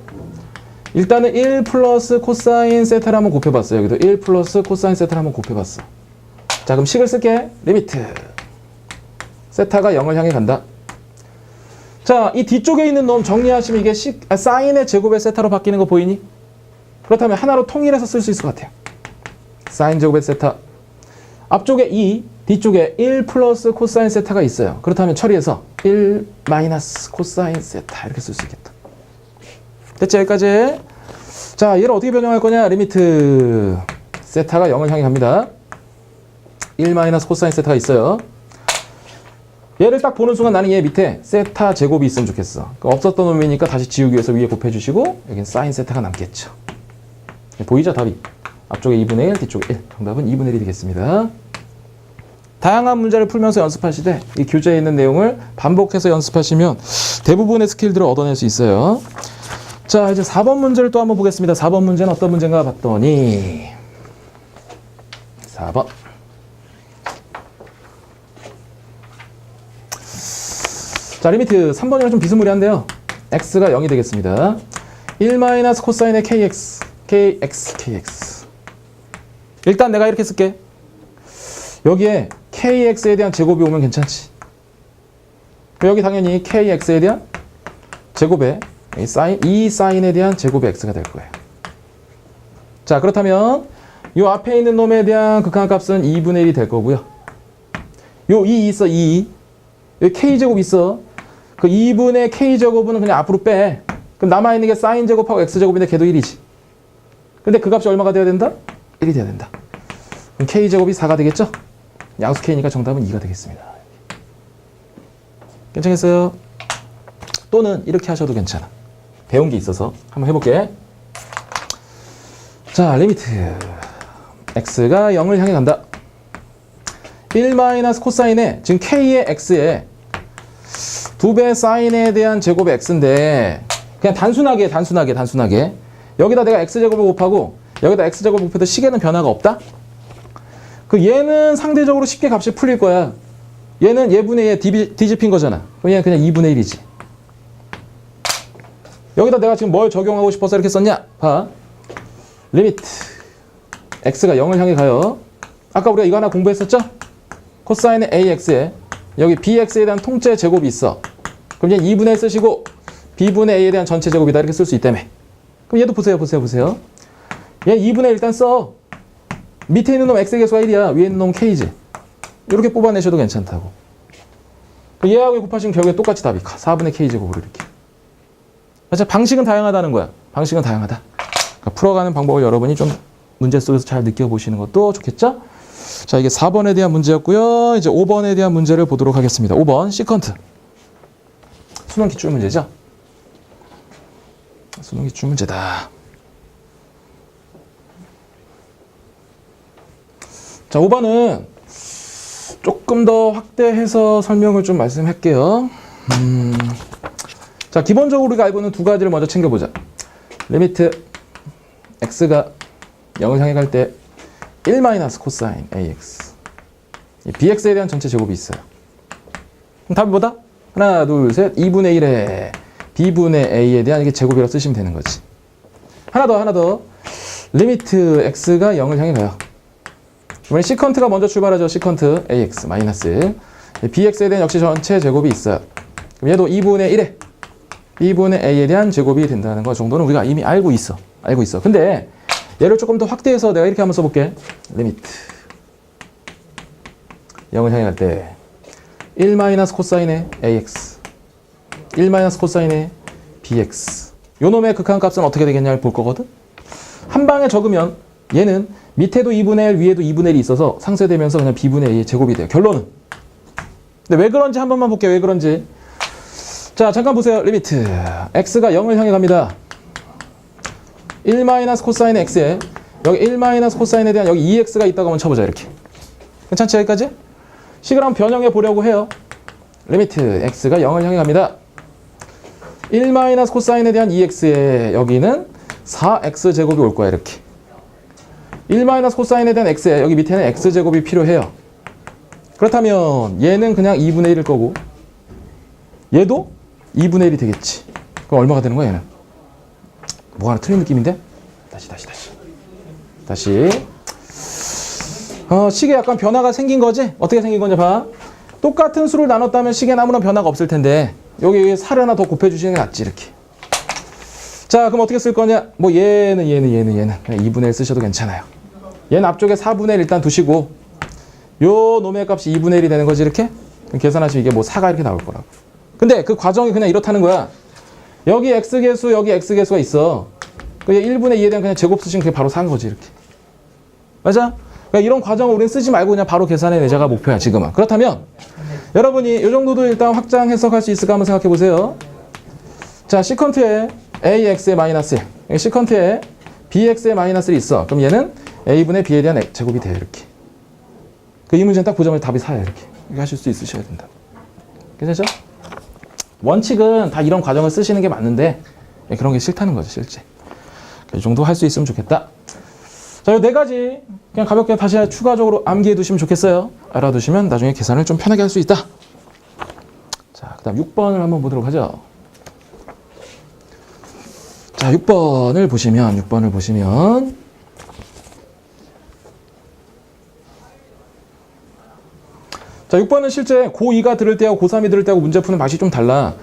일단은 1 플러스 코사인 세타를 한번 곱해봤어요. 여기도 1 플러스 코사인 세타를 한번 곱해봤어. 자, 그럼 식을 쓸게. 리미트. 세타가 0을 향해 간다. 자, 이 뒤쪽에 있는 놈 정리하시면 이게 사인의 제곱의 세타로 바뀌는 거 보이니? 그렇다면 하나로 통일해서 쓸 수 있을 것 같아요. 사인 제곱의 세타. 앞쪽에 2, 뒤쪽에 1 플러스 코사인 세타가 있어요. 그렇다면 처리해서 1 마이너스 코사인 세타 이렇게 쓸 수 있겠다. 됐죠? 여기까지. 자, 얘를 어떻게 변형할 거냐? 리미트 세타가 0을 향해 갑니다. 1 마이너스 코사인 세타가 있어요. 얘를 딱 보는 순간 나는 얘 밑에 세타 제곱이 있으면 좋겠어. 없었던 놈이니까 다시 지우기 위해서 위에 곱해주시고 여긴 사인 세타가 남겠죠. 보이죠? 답이. 앞쪽에 2분의 1, 뒤쪽에 1. 정답은 2분의 1이 되겠습니다. 다양한 문제를 풀면서 연습하시되 이 교재에 있는 내용을 반복해서 연습하시면 대부분의 스킬들을 얻어낼 수 있어요. 자, 이제 4번 문제를 또 한번 보겠습니다. 4번 문제는 어떤 문제인가 봤더니 4번. 자, 리미트 3번이랑 좀 비스무리한데요. x가 0이 되겠습니다. 1 마이너스 코사인의 kx. 일단 내가 이렇게 쓸게. 여기에 kx에 대한 제곱이 오면 괜찮지. 여기 당연히 kx에 대한 제곱에 이 사인에 대한 제곱의 x가 될 거예요. 자, 그렇다면 이 앞에 있는 놈에 대한 극한값은 2분의 1이 될 거고요. 요 2 있어, 2. 여기 k제곱 있어. 그 2분의 k제곱은 그냥 앞으로 빼. 그럼 남아있는 게 사인 제곱하고 x제곱인데 걔도 1이지. 근데 그 값이 얼마가 돼야 된다? 1이 돼야 된다. 그럼 k제곱이 4가 되겠죠? 양수 k니까 정답은 2가 되겠습니다. 괜찮겠어요? 또는 이렇게 하셔도 괜찮아. 배운 게 있어서 한번 해볼게. 자, 리미트 x가 0을 향해 간다. 1 마이너스 코사인에 지금 k의 x에 2배 사인에 대한 제곱의 x인데 그냥 단순하게 여기다 내가 x제곱을 곱하고 여기다 x제곱을 곱해도 식에는 변화가 없다? 그 얘는 상대적으로 쉽게 값이 풀릴 거야. 얘는 얘분의 얘 뒤집힌 거잖아. 그럼 얘는 그냥 2분의 1이지. 여기다 내가 지금 뭘 적용하고 싶어서 이렇게 썼냐? 봐. 리미트 x가 0을 향해 가요. 아까 우리가 이거 하나 공부했었죠? 코사인의 ax에 여기 bx에 대한 통째 제곱이 있어. 그럼 얘 2분의 1 쓰시고 b분의 a에 대한 전체 제곱이다 이렇게 쓸 수 있다며. 그럼 얘도 보세요. 얘 2분의 1 일단 써. 밑에 있는 놈 x의 개수가 1이야. 위에 있는 놈 k지. 이렇게 뽑아내셔도 괜찮다고. 얘하고 곱하시면 결국에 똑같이 답이 4분의 k제곱으로 이렇게. 그래서 방식은 다양하다는 거야. 그러니까 풀어가는 방법을 여러분이 좀 문제 속에서 잘 느껴보시는 것도 좋겠죠? 자, 이게 4번에 대한 문제였고요. 이제 5번에 대한 문제를 보도록 하겠습니다. 5번 시컨트. 수능 기출 문제죠? 수능 기출 문제다. 자, 5번은 조금 더 확대해서 설명을 좀 말씀할게요. 자, 기본적으로 우리가 알고 있는 두 가지를 먼저 챙겨보자. 리미트 x가 0을 향해 갈 때 1 마이너스 코사인 ax. bx에 대한 전체 제곱이 있어요. 그럼 답이 뭐다? 하나, 둘, 셋. 2분의 1에 b분의 a에 대한 이게 제곱이라고 쓰시면 되는 거지. 하나 더. 리미트 x가 0을 향해 가요. 이번엔 시컨트가 먼저 출발하죠. 시컨트 ax 마이너스 bx에 대한 역시 전체 제곱이 있어요. 그럼 얘도 2분의 1에 b분의 a에 대한 제곱이 된다는 거 정도는 우리가 이미 알고 있어. 근데 얘를 조금 더 확대해서 내가 이렇게 한번 써볼게. 리미트 0을 향해 갈 때 1 마이너스 코사인의 ax 1 마이너스 코사인의 bx 요 놈의 극한값은 어떻게 되겠냐를 볼 거거든. 한 방에 적으면 얘는 밑에도 2분의 1 위에도 2분의 1이 있어서 상쇄되면서 그냥 b분의 a의 제곱이 돼요. 결론은. 근데 왜 그런지 한 번만 볼게요. 왜 그런지. 자, 잠깐 보세요. 리미트 x가 0을 향해 갑니다. 1 마이너스 코사인 x에 여기 1 마이너스 코사인에 대한 여기 2x가 있다고 한번 쳐보자. 이렇게. 괜찮지? 여기까지? 식을 한번 변형해 보려고 해요. 리미트 x가 0을 향해 갑니다. 1 마이너스 코사인에 대한 2x에 여기는 4x 제곱이 올 거야. 이렇게. 1 마이너스 코사인에 대한 x에 여기 밑에는 x제곱이 필요해요. 그렇다면 얘는 그냥 2분의 1일 거고 얘도 2분의 1이 되겠지. 그럼 얼마가 되는 거야 얘는? 뭐가 하나 틀린 느낌인데? 다시. 식에 약간 변화가 생긴 거지? 어떻게 생긴 거냐 봐. 똑같은 수를 나눴다면 식에 아무런 변화가 없을 텐데 여기 살 하나 더 곱해주시는 게 낫지 이렇게. 자, 그럼 어떻게 쓸 거냐? 뭐 얘는 그냥 2분의 1 쓰셔도 괜찮아요. 얘는 앞쪽에 4분의 1 일단 두시고 요 놈의 값이 2분의 1이 되는 거지 이렇게? 그럼 계산하시면 이게 뭐 4가 이렇게 나올 거라고. 근데 그 과정이 그냥 이렇다는 거야. 여기 x개수 여기 x개수가 있어. 그 1분의 2에 대한 그냥 제곱 쓰시면 그게 바로 4인 거지 이렇게. 맞아? 그러니까 이런 과정을 우리는 쓰지 말고 그냥 바로 계산해내자가 목표야 지금은. 그렇다면 여러분이 이 정도도 일단 확장 해석할 수 있을까 한번 생각해 보세요. 자, 시컨트에 ax의 마이너스 1, 시컨트에 bx의 마이너스 1이 있어. 그럼 얘는 a분의 b에 대한 제곱이 돼요 이렇게. 그 이 문제는 딱 보자마자 답이 4야 이렇게. 이렇게 하실 수 있으셔야 된다. 괜찮죠? 원칙은 다 이런 과정을 쓰시는 게 맞는데 그런 게 싫다는 거죠 실제. 이 정도 할 수 있으면 좋겠다. 자, 이 네 가지 그냥 가볍게 다시 추가적으로 암기해 두시면 좋겠어요. 알아두시면 나중에 계산을 좀 편하게 할 수 있다. 자, 자, 그 다음 6번을 한번 보도록 하죠. 자, 6번을 보시면 자, 6번은 실제 고2가 들을 때하고 고3이 들을 때하고 문제 푸는 방식이 좀 달라.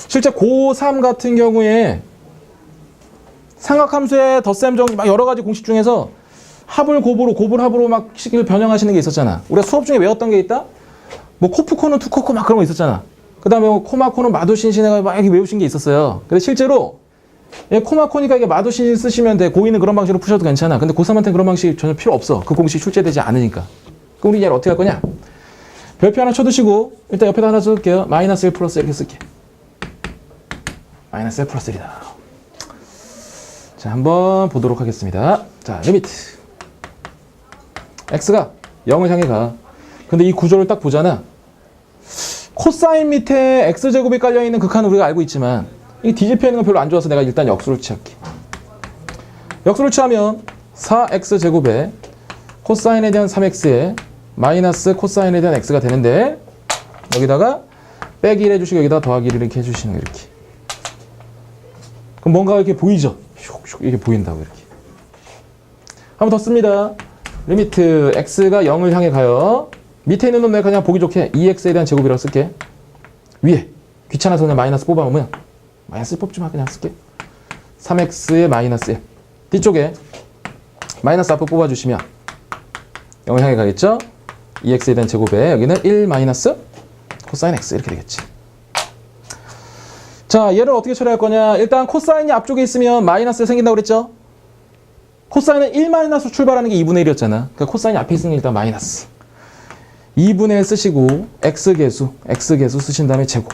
실제 고3 같은 경우에 삼각함수의 덧셈 정리 막 여러 가지 공식 중에서 합을 곱으로 곱을 합으로 막 식을 변형하시는 게 있었잖아. 우리가 수업 중에 외웠던 게 있다? 뭐 코프코는 투코코 막 그런 거 있었잖아. 그 다음에 뭐 코마코는 마도신신해가 막 이렇게 외우신 게 있었어요. 근데 실제로 코마코니까 이게 마도신신 쓰시면 돼. 고2는 그런 방식으로 푸셔도 괜찮아. 근데 고3한테는 그런 방식이 전혀 필요 없어. 그 공식 출제되지 않으니까. 그럼 우리 얘를 어떻게 할 거냐? 별표 하나 쳐두시고 일단 옆에다 하나 써둘게요. 마이너스 1 플러스 이렇게 쓸게. 마이너스 1 플러스 1이다. 자, 한번 보도록 하겠습니다. 자, 리미트 x가 0을 향해 가. 근데 이 구조를 딱 보잖아. 코사인 밑에 x제곱이 깔려있는 극한은 우리가 알고 있지만 이 뒤집혀 있는 건 별로 안 좋아서 내가 일단 역수를 취할게. 역수를 취하면 4x제곱에 코사인에 대한 3x에 마이너스 코사인에 대한 x가 되는데 여기다가 빼기 1 해주시고 여기다 더하기 1 이렇게 해주시는 거 이렇게. 그럼 뭔가 이렇게 보이죠? 슉슉 이렇게 보인다고 이렇게. 한 번 더 씁니다. 리미트 x가 0을 향해 가요. 밑에 있는 놈 내가 그냥 보기 좋게 2x에 대한 제곱이라고 쓸게. 위에 귀찮아서 그냥 마이너스 뽑아오면 마이너스 뽑지 마 그냥 쓸게. 3x에 마이너스 1. 뒤쪽에 마이너스 앞으로 뽑아주시면 0을 향해 가겠죠? 2x에 대한 제곱에 여기는 1 마이너스 코사인 x 이렇게 되겠지. 자, 얘를 어떻게 처리할 거냐? 일단 코사인이 앞쪽에 있으면 마이너스가 생긴다고 그랬죠? 코사인은 1 마이너스로 출발하는 게 2분의 1이었잖아. 그러니까 코사인이 앞에 있으니 일단 마이너스. 2분의 1 쓰시고 x계수 쓰신 다음에 제곱.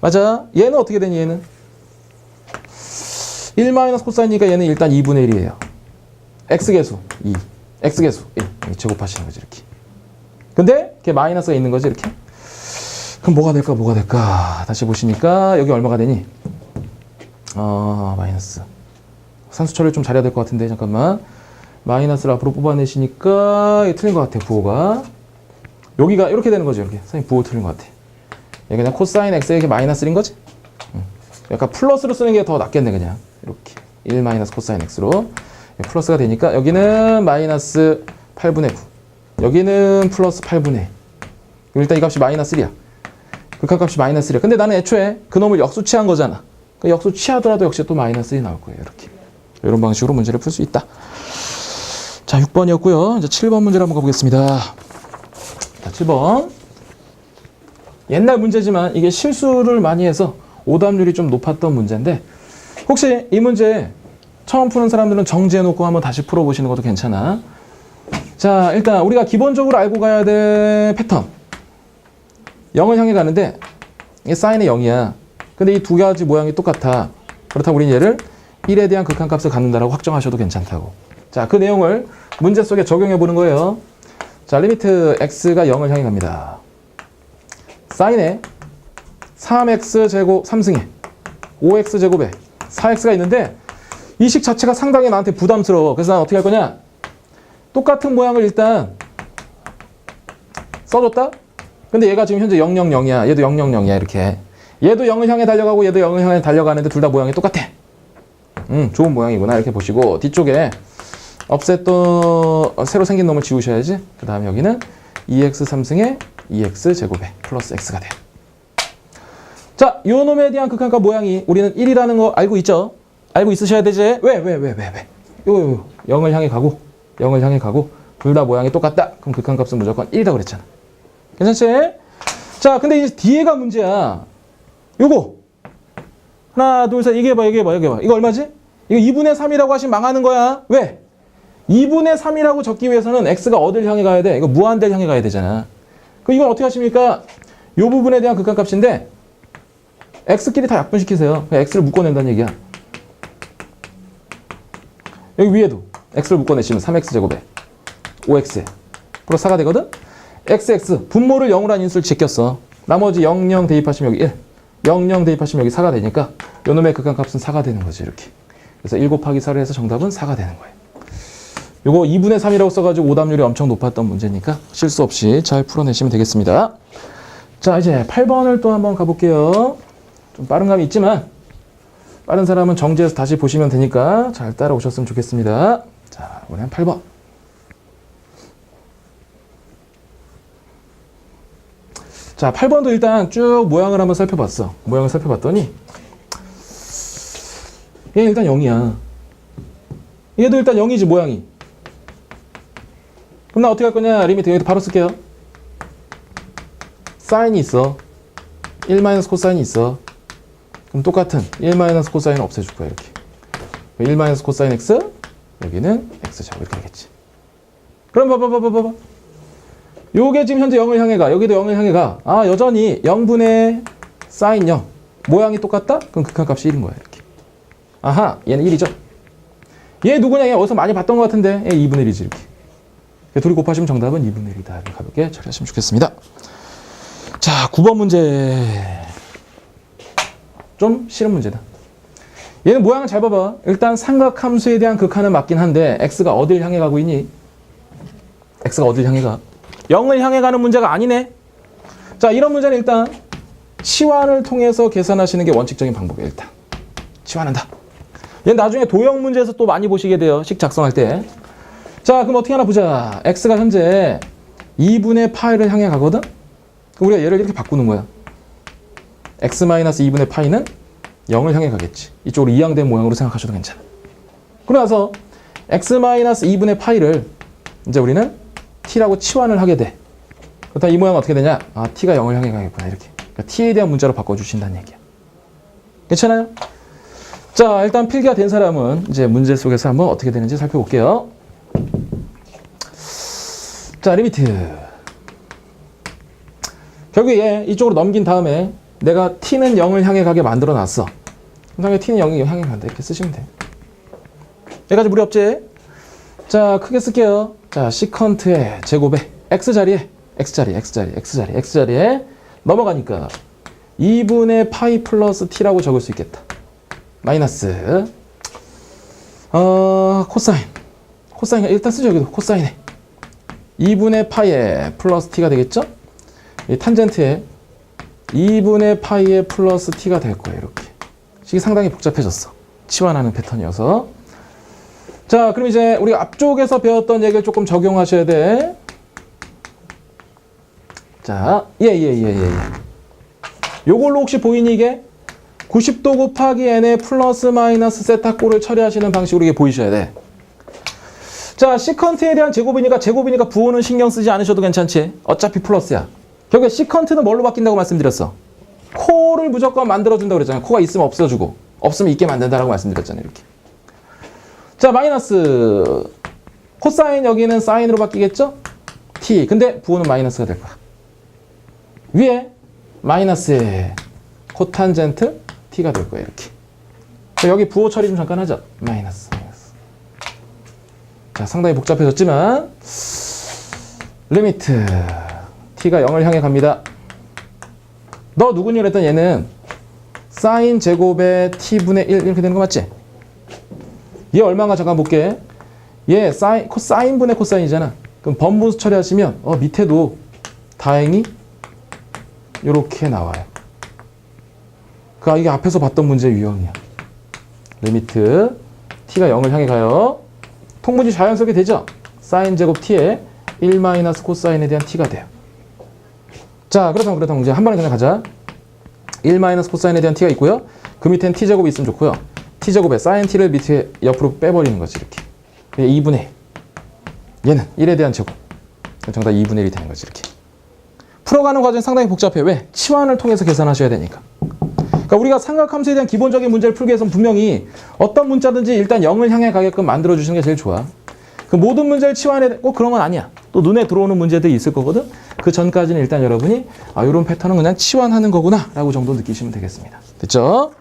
맞아. 얘는 어떻게 되니 얘는? 1 마이너스 코사인이니까 얘는 일단 2분의 1이에요. x계수 2. x계수 1. 제곱하시는 거지 이렇게. 근데 이렇게 마이너스가 있는 거지 이렇게. 그럼 뭐가 될까? 다시 보시니까 여기 얼마가 되니? 마이너스. 산수 처리를 좀 잘해야 될 것 같은데 잠깐만. 마이너스를 앞으로 뽑아내시니까 이게 틀린 것 같아. 부호가. 여기가 이렇게 되는 거죠. 이렇게. 선생님 부호 틀린 것 같아. 얘 그냥 코사인 x에 이렇게 마이너스 1인 거지? 약간 플러스로 쓰는 게 더 낫겠네 그냥. 이렇게. 1 마이너스 코사인 x로. 플러스가 되니까 여기는 마이너스 8분의 9. 여기는 플러스 8분의 1. 일단 이 값이 마이너스 1이야. 극한값이 마이너스 1이야. 근데 나는 애초에 그놈을 역수 취한 거잖아. 그 역수 취하더라도 역시 또 마이너스 1이 나올 거예요. 이렇게. 이런 방식으로 문제를 풀 수 있다. 자, 6번이었고요. 이제 7번 문제를 한번 가보겠습니다. 자, 7번. 옛날 문제지만 이게 실수를 많이 해서 오답률이 좀 높았던 문제인데 혹시 이 문제 처음 푸는 사람들은 정지해놓고 한번 다시 풀어보시는 것도 괜찮아. 자, 일단 우리가 기본적으로 알고 가야 될 패턴. 0을 향해 가는데 이게 사인의 0이야. 근데 이 두 가지 모양이 똑같아. 그렇다고 우리는 얘를 1에 대한 극한값을 갖는다라고 확정하셔도 괜찮다고. 자, 그 내용을 문제 속에 적용해 보는 거예요. 자, 리미트 x가 0을 향해 갑니다. 사인에 3x제곱 3승에 5x제곱에 4x가 있는데 이 식 자체가 상당히 나한테 부담스러워. 그래서 난 어떻게 할 거냐? 똑같은 모양을 일단 써줬다? 근데 얘가 지금 현재 0, 0, 0이야. 얘도 0, 0, 0이야. 이렇게. 얘도 0을 향해 달려가고 얘도 0을 향해 달려가는데 둘 다 모양이 똑같아. 좋은 모양이구나. 이렇게 보시고 뒤쪽에 없앴던 새로 생긴 놈을 지우셔야지. 그 다음에 여기는 2x 3승에 2x 제곱에 플러스 x가 돼. 자, 요 놈에 대한 극한값 모양이 우리는 1이라는 거 알고 있죠? 알고 있으셔야 되지? 왜? 요 0을 향해 가고 0을 향해 가고 둘 다 모양이 똑같다. 그럼 극한값은 무조건 1이라고 그랬잖아. 괜찮지? 자, 근데 이제 뒤에가 문제야. 요거 하나 둘 셋 얘기해봐. 이거 얼마지? 이거 2분의 3이라고 하시면 망하는 거야. 왜? 2분의 3이라고 적기 위해서는 x가 어딜 향해 가야 돼? 이거 무한대를 향해 가야 되잖아. 그럼 이건 어떻게 하십니까? 요 부분에 대한 극한값인데 x끼리 다 약분시키세요. 그냥 x를 묶어낸다는 얘기야. 여기 위에도 x를 묶어내시면 3x제곱에 5x 플러스 4가 되거든? xx 분모를 0으로 한 인수를 제꼈어. 나머지 0, 0 대입하시면 여기 1 0, 0 대입하시면 여기 4가 되니까 요놈의 극한값은 4가 되는 거지 이렇게. 그래서 1 곱하기 4를 해서 정답은 4가 되는 거예요. 요거 2분의 3이라고 써가지고 오답률이 엄청 높았던 문제니까 실수 없이 잘 풀어내시면 되겠습니다. 자, 이제 8번을 또 한번 가볼게요. 좀 빠른 감이 있지만 빠른 사람은 정지해서 다시 보시면 되니까 잘 따라오셨으면 좋겠습니다. 자, 이번엔 8번. 자, 8번도 일단 쭉 모양을 한번 살펴봤어. 모양을 살펴봤더니 얘 일단 0이야. 얘도 일단 0이지 모양이. 그럼 나 어떻게 할 거냐? 리미트 여기다 바로 쓸게요. 사인이 있어. 1 마이너스 코사인이 있어. 그럼 똑같은 1 마이너스 코사인을 없애줄 거야 이렇게. 1 마이너스 코사인 x, 여기는 x제곱 이렇게 되겠지. 그럼 봐봐. 요게 지금 현재 0을 향해 가. 여기도 0을 향해 가. 아, 여전히 0분의 사인 0. 모양이 똑같다? 그럼 극한값이 1인 거야 이렇게. 아하, 얘는 1이죠. 얘 누구냐? 얘 어디서 많이 봤던 것 같은데 얘 2분의 1이지 이렇게. 둘이 곱하시면 정답은 2분의 1이다. 가볍게 처리하시면 좋겠습니다. 자, 9번 문제. 좀 싫은 문제다. 얘는 모양을 잘 봐봐. 일단 삼각함수에 대한 극한은 맞긴 한데 x가 어딜 향해 가고 있니? x가 어딜 향해 가? 0을 향해 가는 문제가 아니네. 자, 이런 문제는 일단 치환을 통해서 계산하시는 게 원칙적인 방법이에요. 일단 치환한다. 얘는 나중에 도형 문제에서 또 많이 보시게 돼요. 식 작성할 때. 자, 그럼 어떻게 하나 보자. x가 현재 2분의 파이를 향해 가거든? 그럼 우리가 얘를 이렇게 바꾸는 거야. x-2분의 파이는 0을 향해 가겠지. 이쪽으로 이항된 모양으로 생각하셔도 괜찮아. 그러고 나서 x-2분의 파이를 이제 우리는 t라고 치환을 하게 돼. 그렇다면 이 모양은 어떻게 되냐? 아, t가 0을 향해 가겠구나 이렇게. 그러니까 t에 대한 문자로 바꿔주신다는 얘기야. 괜찮아요? 자, 일단 필기가 된 사람은 이제 문제 속에서 한번 어떻게 되는지 살펴볼게요. 자, 리미트. 결국에 얘 이쪽으로 넘긴 다음에 내가 t는 0을 향해 가게 만들어 놨어. 그 다음에 t는 0을 향해 간다. 이렇게 쓰시면 돼. 여기까지 무리 없지? 자, 크게 쓸게요. 자, 시컨트의 제곱에 x자리에 x자리에 넘어가니까 2분의 파이 플러스 t라고 적을 수 있겠다. 마이너스 코사인 일단 쓰죠. 여기도 코사인에 2분의 파이에 플러스 t가 되겠죠? 이 탄젠트에 2분의 파이에 플러스 t가 될 거예요. 이렇게. 식이 상당히 복잡해졌어. 치환하는 패턴이어서. 자, 그럼 이제 우리가 앞쪽에서 배웠던 얘기를 조금 적용하셔야 돼. 자, 요걸로 혹시 보이니 이게? 90도 곱하기 n의 플러스 마이너스 세타꼴을 처리하시는 방식으로 이게 보이셔야 돼. 자, 시컨트에 대한 제곱이니까 부호는 신경 쓰지 않으셔도 괜찮지. 어차피 플러스야. 결국에 시컨트는 뭘로 바뀐다고 말씀드렸어? 코를 무조건 만들어준다고 그랬잖아요. 코가 있으면 없어주고 없으면 있게 만든다라고 말씀드렸잖아요. 이렇게. 자, 마이너스 코사인 여기는 사인으로 바뀌겠죠? t. 근데 부호는 마이너스가 될 거야. 위에 마이너스에 코탄젠트 t가 될 거야. 이렇게. 여기 부호 처리 좀 잠깐 하죠. 마이너스. 자, 상당히 복잡해졌지만 리미트 t가 0을 향해 갑니다. 너 누구니 그랬더니 얘는 사인 제곱에 t분의 1 이렇게 되는 거 맞지? 얘 얼마인가 잠깐 볼게. 얘 코사인분의 코사인이잖아. 그럼 번분수 처리하시면 밑에도 다행히 이렇게 나와요. 이게 앞에서 봤던 문제의 유형이야. 리미트 t가 0을 향해 가요. 통분이 자연스럽게 되죠? 사인 제곱 t에 1 마이너스 코사인에 대한 t가 돼요. 자, 그렇다면 이제 한 번에 그냥 가자. 1 마이너스 코사인에 대한 t가 있고요. 그 밑엔 t제곱이 있으면 좋고요. t제곱에 사인 t를 밑에 옆으로 빼버리는 거지 이렇게. 2분의 1. 얘는 1에 대한 제곱. 정답 2분의 1이 되는 거지 이렇게. 풀어가는 과정이 상당히 복잡해. 왜? 치환을 통해서 계산하셔야 되니까. 그러니까 우리가 삼각함수에 대한 기본적인 문제를 풀기 위해서는 분명히 어떤 문자든지 일단 0을 향해 가게끔 만들어주시는 게 제일 좋아. 그 모든 문제를 치환해 꼭 그런 건 아니야. 또 눈에 들어오는 문제들이 있을 거거든. 그 전까지는 일단 여러분이 이런 패턴은 그냥 치환하는 거구나 라고 정도 느끼시면 되겠습니다. 됐죠?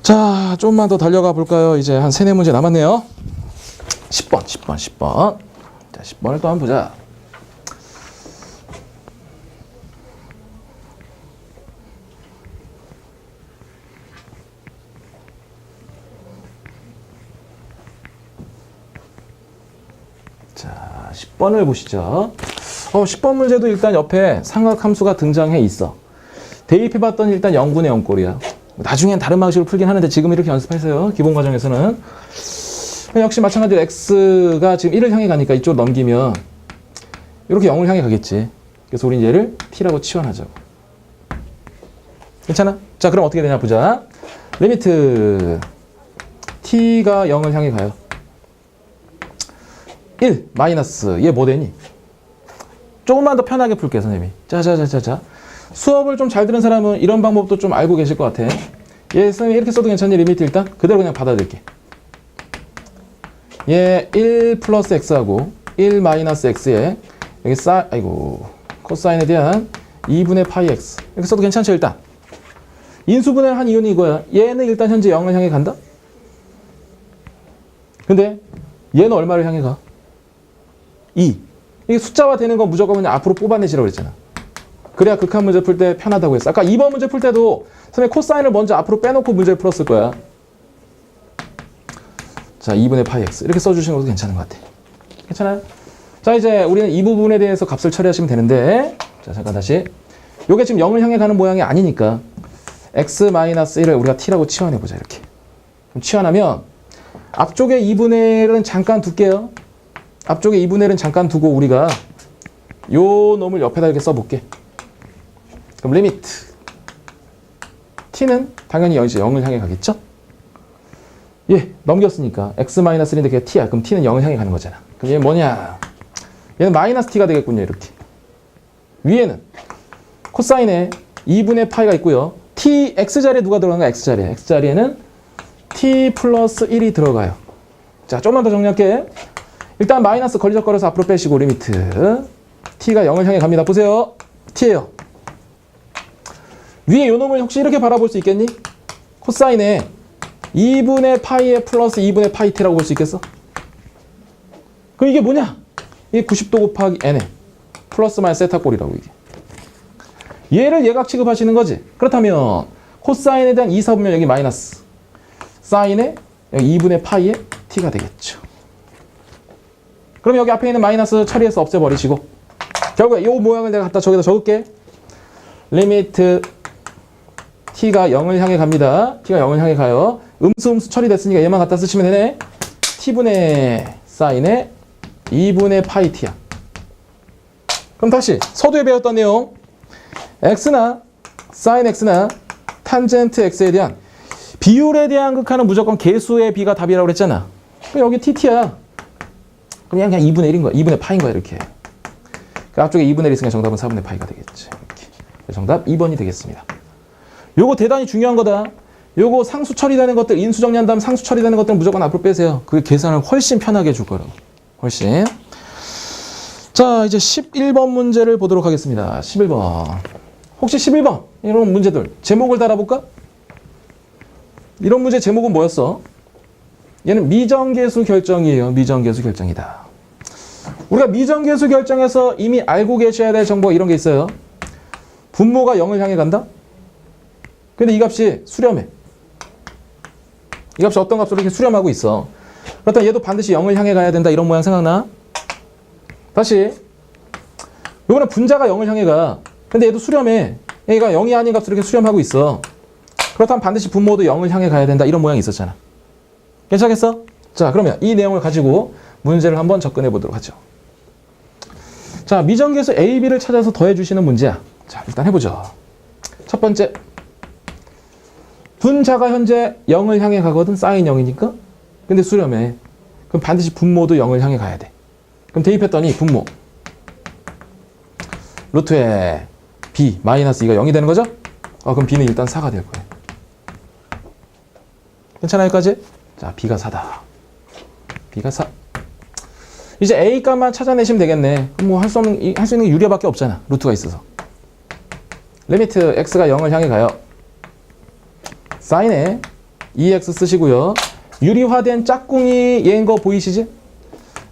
자, 좀만 더 달려가 볼까요? 이제 한 3, 4문제 남았네요. 10번. 자, 10번을 또 한번 보자. 자, 10번을 보시죠. 10번 문제도 일단 옆에 삼각함수가 등장해 있어. 대입해봤더니 일단 0분의 0꼴이야. 나중엔 다른 방식으로 풀긴 하는데 지금 이렇게 연습하세요. 기본 과정에서는. 역시 마찬가지로 x가 지금 1을 향해 가니까 이쪽으로 넘기면 이렇게 0을 향해 가겠지. 그래서 우린 얘를 t라고 치환하자고. 괜찮아? 자, 그럼 어떻게 되냐 보자. 리미트 t가 0을 향해 가요. 1 마이너스 얘 뭐 되니? 조금만 더 편하게 풀게 선생님이. 자. 수업을 좀 잘 들은 사람은 이런 방법도 좀 알고 계실 것 같아. 얘 선생님이 이렇게 써도 괜찮니? 리미트 일단 그대로 그냥 받아들일게. 얘 1 플러스 x하고 1 마이너스 x에 여기 코사인에 대한 2분의 파이 x 이렇게 써도 괜찮죠 일단. 인수분해를 한 이유는 이거야. 얘는 일단 현재 0을 향해 간다. 근데 얘는 얼마를 향해 가? 2. 이게 숫자화 되는 건 무조건 그냥 앞으로 뽑아내시라고 그랬잖아. 그래야 극한 문제 풀 때 편하다고 했어. 아까 2번 문제 풀 때도 선생님 코사인을 먼저 앞으로 빼놓고 문제를 풀었을 거야. 자, 2분의 파이 x 이렇게 써주시는 것도 괜찮은 것 같아. 괜찮아요? 자, 이제 우리는 이 부분에 대해서 값을 처리하시면 되는데, 자, 잠깐 다시. 요게 지금 0을 향해 가는 모양이 아니니까 x-1을 우리가 t라고 치환해보자. 이렇게. 그럼 치환하면 앞쪽에 2분의 1은 잠깐 둘게요. 앞쪽에 2분의 1은 잠깐 두고 우리가 요 놈을 옆에다 이렇게 써볼게. 그럼 리미트 t는 당연히 이제 0을 향해 가겠죠? 예, 넘겼으니까 x-1인데 그게 t야. 그럼 t는 0을 향해 가는 거잖아. 그럼 얘는 뭐냐? 얘는 마이너스 t가 되겠군요. 이렇게. 위에는 코사인에 2분의 파이가 있고요. t, x자리에 누가 들어가는가? x자리에. x자리에는 t 플러스 1이 들어가요. 자, 조금만 더 정리할게. 일단 마이너스 걸리적거려서 앞으로 빼시고 리미트 t가 0을 향해 갑니다. 보세요. t예요. 위에 요 놈을 혹시 이렇게 바라볼 수 있겠니? 코사인에 2분의 파이에 플러스 2분의 파이 t라고 볼 수 있겠어? 그럼 이게 뭐냐? 이게 90도 곱하기 n에 플러스 마이너스 세타꼴이라고 이게. 얘를 예각 취급하시는 거지. 그렇다면 코사인에 대한 2사 보면 여기 마이너스 사인에 여기 2분의 파이에 t가 되겠죠. 그럼 여기 앞에 있는 마이너스 처리해서 없애버리시고 결국에 이 모양을 내가 갖다 저기다 적을게. 리미트 t가 0을 향해 갑니다. t가 0을 향해 가요. 음수 처리됐으니까 얘만 갖다 쓰시면 되네. t분의 사인에 2분의 파이 t야. 그럼 다시 서두에 배웠던 내용 x나 사인 x나 탄젠트 x에 대한 비율에 대한 극한은 무조건 개수의 비가 답이라고 그랬잖아. 그럼 여기 tt야. 그럼 그냥 2분의 1인 거야. 2분의 파인 거야 이렇게. 그 앞쪽에 2분의 1 있으니까 정답은 4분의 파이가 되겠지. 이렇게. 정답 2번이 되겠습니다. 요거 대단히 중요한 거다. 요거 상수 처리되는 것들 인수 정리한 다음 상수 처리되는 것들은 무조건 앞으로 빼세요. 그게 계산을 훨씬 편하게 해줄 거라고. 훨씬. 자, 이제 11번 문제를 보도록 하겠습니다. 11번. 혹시 11번 이런 문제들 제목을 달아볼까? 이런 문제 제목은 뭐였어? 얘는 미정계수 결정이에요. 미정계수 결정이다. 우리가 미정계수 결정에서 이미 알고 계셔야 될 정보가 이런 게 있어요. 분모가 0을 향해 간다? 근데 이 값이 수렴해. 이 값이 어떤 값으로 이렇게 수렴하고 있어. 그렇다면 얘도 반드시 0을 향해 가야 된다. 이런 모양 생각나? 다시. 요번에 분자가 0을 향해 가. 근데 얘도 수렴해. 얘가 0이 아닌 값으로 이렇게 수렴하고 있어. 그렇다면 반드시 분모도 0을 향해 가야 된다. 이런 모양이 있었잖아. 괜찮겠어? 자, 그러면 이 내용을 가지고 문제를 한번 접근해 보도록 하죠. 자, 미정계수 A, B를 찾아서 더해 주시는 문제야. 자, 일단 해보죠. 첫 번째. 분자가 현재 0을 향해 가거든. 사인 0이니까. 근데 수렴해. 그럼 반드시 분모도 0을 향해 가야 돼. 그럼 대입했더니 분모. 루트에 B 마이너스 2가 0이 되는 거죠? 그럼 B는 일단 4가 될 거예요. 괜찮아요, 여기까지? 자, B가 4다. B가 4. 이제 A 값만 찾아내시면 되겠네. 그럼 뭐 할 수 있는 게 유리화밖에 없잖아. 루트가 있어서. 리미트 x가 0을 향해 가요. 사인에 2x 쓰시고요. 유리화된 짝꿍이 얘인 거 보이시지?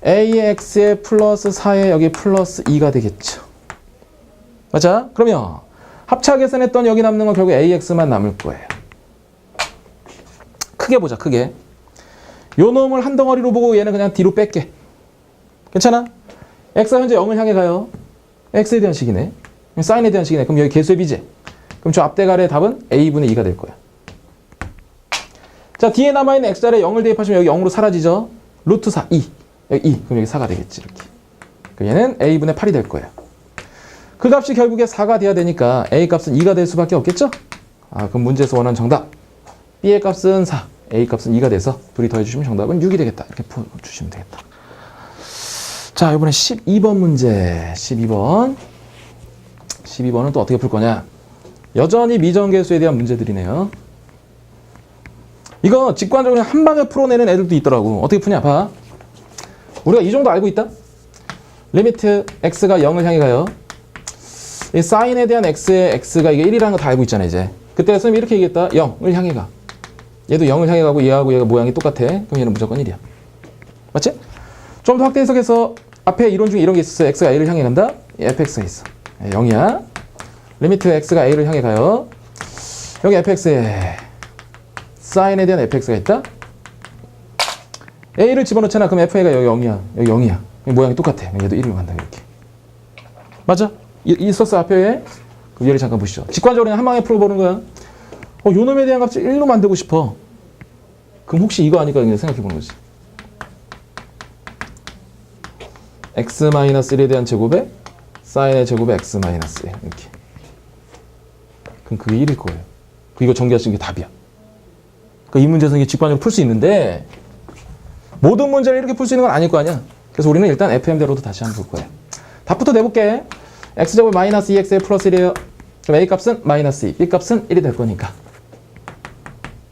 ax에 플러스 4에 여기 플러스 2가 되겠죠. 맞아? 그러면 합차 계산했던 여기 남는 건 결국 ax만 남을 거예요. 크게 보자, 크게. 요 놈을 한 덩어리로 보고 얘는 그냥 뒤로 뺄게. 괜찮아? x가 현재 0을 향해 가요. x에 대한 식이네. 사인에 대한 식이네. 그럼 여기 개수의 비제. 그럼 저 앞대가리의 답은 a분의 2가 될 거야. 자, 뒤에 남아있는 x자리에 0을 대입하시면 여기 0으로 사라지죠. 루트 4, 2. 여기 2. 그럼 여기 4가 되겠지. 이렇게. 그럼 얘는 a분의 8이 될 거예요. 그 값이 결국에 4가 돼야 되니까 a 값은 2가 될 수밖에 없겠죠? 아, 그럼 문제에서 원하는 정답. b의 값은 4, a 값은 2가 돼서 둘이 더해주시면 정답은 6이 되겠다. 이렇게 풀어주시면 되겠다. 자, 이번에 12번 문제. 12번. 12번은 또 어떻게 풀 거냐? 여전히 미정계수에 대한 문제들이네요. 이거 직관적으로 한 방에 풀어내는 애들도 있더라고. 어떻게 푸냐? 봐. 우리가 이 정도 알고 있다? 리미트 x가 0을 향해 가요. 이 사인에 대한 x의 x가 이게 1이라는 거 다 알고 있잖아, 이제. 그때 선생님이 이렇게 얘기했다. 0을 향해 가. 얘도 0을 향해 가고 얘하고 얘가 모양이 똑같아. 그럼 얘는 무조건 1이야. 맞지? 좀 더 확대 해석해서 앞에 이론 중에 이런 게 있었어. x가 a를 향해 간다. fx가 있어. 0이야. 리미트 x가 a를 향해 가요. 여기 fx에 사인에 대한 fx가 있다. a를 집어넣잖아. 그럼 fa가 여기 0이야. 여기 0이야. 모양이 똑같아. 얘도 1로 간다. 이렇게. 맞아? 있었어 앞에. 그럼 얘를 잠깐 보시죠. 직관적으로 그냥 한 방에 풀어보는 거야. 요 놈에 대한 값을 1로 만들고 싶어. 그럼 혹시 이거 아닐까 그냥 생각해보는 거지. x-1에 대한 제곱에 사인의 제곱에 x-1 이렇게. 그럼 그게 1일 거예요. 이거 전개하시는 게 답이야. 그러니까 이 문제에서 이게 직관적으로 풀 수 있는데 모든 문제를 이렇게 풀 수 있는 건 아닐 거 아니야. 그래서 우리는 일단 FM대로도 다시 한번 볼 거예요. 답부터 내볼게. x제곱 마이너스 2x에 플러스 1이에요. 그럼 a 값은 마이너스 2, b 값은 1이 될 거니까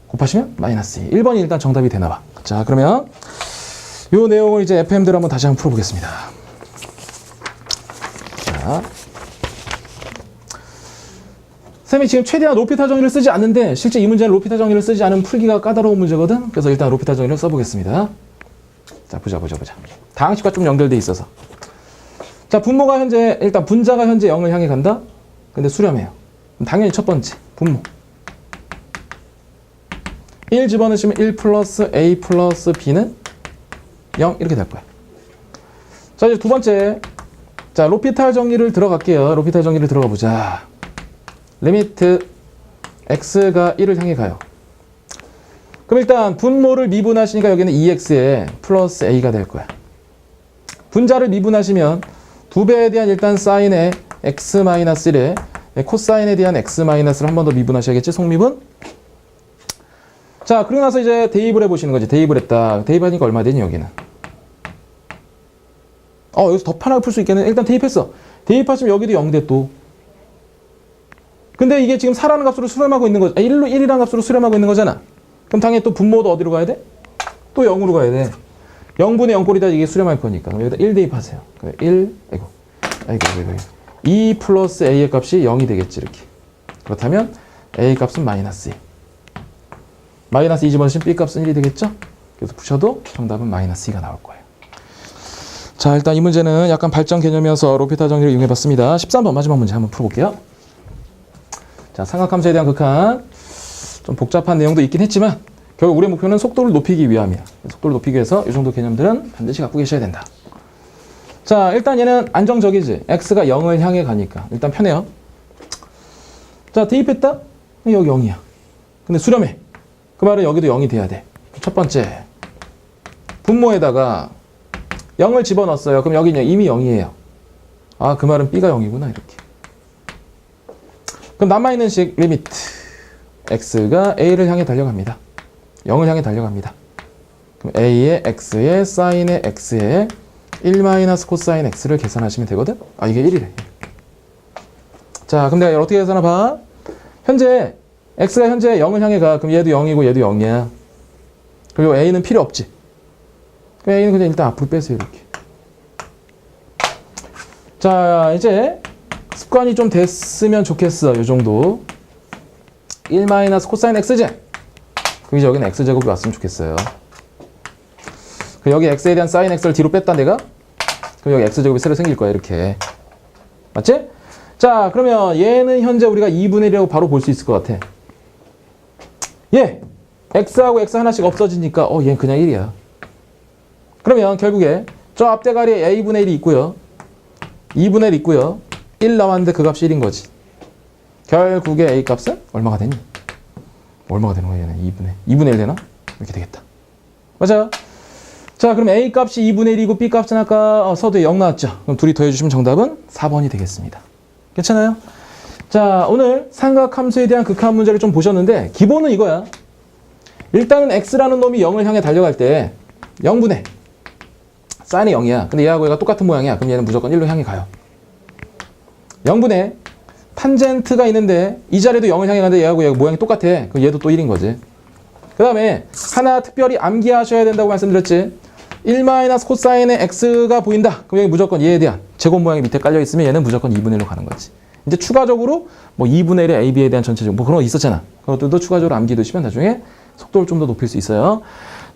곱하시면 마이너스 2. 1번이 일단 정답이 되나 봐. 자, 그러면 이 내용을 이제 FM대로 한번 다시 한번 풀어보겠습니다. 자, 쌤이 지금 최대한 로피타 정의를 쓰지 않는데 실제 이 문제는 로피타 정의를 쓰지 않으면 풀기가 까다로운 문제거든. 그래서 일단 로피타 정의를 써보겠습니다. 자, 보자. 다항식과 좀 연결돼 있어서. 자, 분모가 현재 일단 분자가 현재 0을 향해 간다. 근데 수렴해요. 그럼 당연히 첫 번째 분모 1 집어넣으시면 1 플러스 a 플러스 b는 0 이렇게 될 거야. 자, 이제 두 번째. 자, 로피탈 정의를 들어갈게요. 로피탈 정의를 들어가 보자. 리미트 x가 1을 향해 가요. 그럼 일단 분모를 미분하시니까 여기는 2x에 플러스 a가 될 거야. 분자를 미분하시면 2배에 대한 일단 사인의 x-1에 코사인에 대한 x-를 한 번 더 미분하셔야겠지? 속미분? 자, 그러고 나서 이제 대입을 해보시는 거지. 대입을 했다. 대입하니까 얼마 되니 여기는? 여기서 더 편하게 풀 수 있겠네. 일단 대입했어. 대입하시면 여기도 0돼 또. 근데 이게 지금 4라는 값으로 수렴하고 있는 거잖아. 1이라는 값으로 수렴하고 있는 거잖아. 그럼 당연히 또 분모도 어디로 가야 돼? 또 0으로 가야 돼. 0분의 0꼴이다 이게 수렴할 거니까. 그럼 여기다 1 대입하세요. 2 플러스 a의 값이 0이 되겠지, 이렇게. 그렇다면 a 값은 마이너스 2. 마이너스 2 집어넣으시면 b 값은 1이 되겠죠? 그래서 푸셔도 정답은 마이너스 2가 나올 거예요. 자, 일단 이 문제는 약간 발전 개념이어서 로피타 정리를 이용해봤습니다. 13번 마지막 문제 한번 풀어볼게요. 자, 삼각함수에 대한 극한. 좀 복잡한 내용도 있긴 했지만 결국 우리의 목표는 속도를 높이기 위함이야. 속도를 높이기 위해서 이 정도 개념들은 반드시 갖고 계셔야 된다. 자, 일단 얘는 안정적이지. x가 0을 향해 가니까 일단 편해요. 자, 대입했다? 여기 0이야. 근데 수렴해. 그 말은 여기도 0이 돼야 돼. 첫 번째, 분모에다가 0을 집어넣었어요. 그럼 여기는 이미 0이에요. 아, 그 말은 b가 0이구나, 이렇게. 그럼 남아있는 식 리미트 x가 a를 향해 달려갑니다. 0을 향해 달려갑니다. 그럼 a의 x의 사인의 x의 1 마이너스 코사인 x를 계산하시면 되거든? 아, 이게 1이래. 자, 그럼 내가 어떻게 계산하 봐? 현재 x가 현재 0을 향해 가. 그럼 얘도 0이고 얘도 0이야. 그리고 a는 필요 없지. 그럼 a는 그냥 일단 앞으로 빼세요, 이렇게. 자, 이제 습관이 좀 됐으면 좋겠어. 요 정도. 1 마이너스 코사인 x제. 그럼 이제 여기는 x제곱이 왔으면 좋겠어요. 여기 x에 대한 사인 x를 뒤로 뺐다 내가? 그럼 여기 x제곱이 새로 생길 거야, 이렇게. 맞지? 자, 그러면 얘는 현재 우리가 2분의 1이라고 바로 볼 수 있을 것 같아. 얘! x하고 x 하나씩 없어지니까 얘는 그냥 1이야. 그러면 결국에 저 앞대가리에 a분의 1이 있고요. 2분의 1 있고요. 1 나왔는데 그 값이 1인 거지. 결국에 A 값은 얼마가 되니? 얼마가 되는 거야 얘는? 2분의 1 되나? 이렇게 되겠다. 맞아요. 자, 그럼 A 값이 2분의 1이고 B 값은 아까 서두에 0 나왔죠. 그럼 둘이 더해주시면 정답은 4번이 되겠습니다. 괜찮아요? 자, 오늘 삼각함수에 대한 극한 문제를 좀 보셨는데 기본은 이거야. 일단은 x라는 놈이 0을 향해 달려갈 때 0분의 사인이 0이야. 근데 얘하고 얘가 똑같은 모양이야. 그럼 얘는 무조건 1로 향해 가요. 0분의 탄젠트가 있는데 이 자리도 0을 향해 가는데 얘하고 얘가 모양이 똑같아. 그럼 얘도 또 1인 거지. 그 다음에 하나 특별히 암기하셔야 된다고 말씀드렸지. 1 코사인의 x가 보인다. 그럼 여기 무조건 얘에 대한 제곱 모양이 밑에 깔려 있으면 얘는 무조건 2분의 1로 가는 거지. 이제 추가적으로 뭐 2분의 1의 AB에 대한 전체적 뭐 그런 거 있었잖아. 그것들도 추가적으로 암기 두시면 나중에 속도를 좀 더 높일 수 있어요.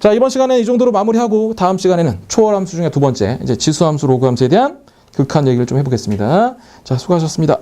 자, 이번 시간에 이 정도로 마무리하고 다음 시간에는 초월함수 중에 두 번째 이제 지수함수, 로그함수에 대한 극한 얘기를 좀 해보겠습니다. 자, 수고하셨습니다.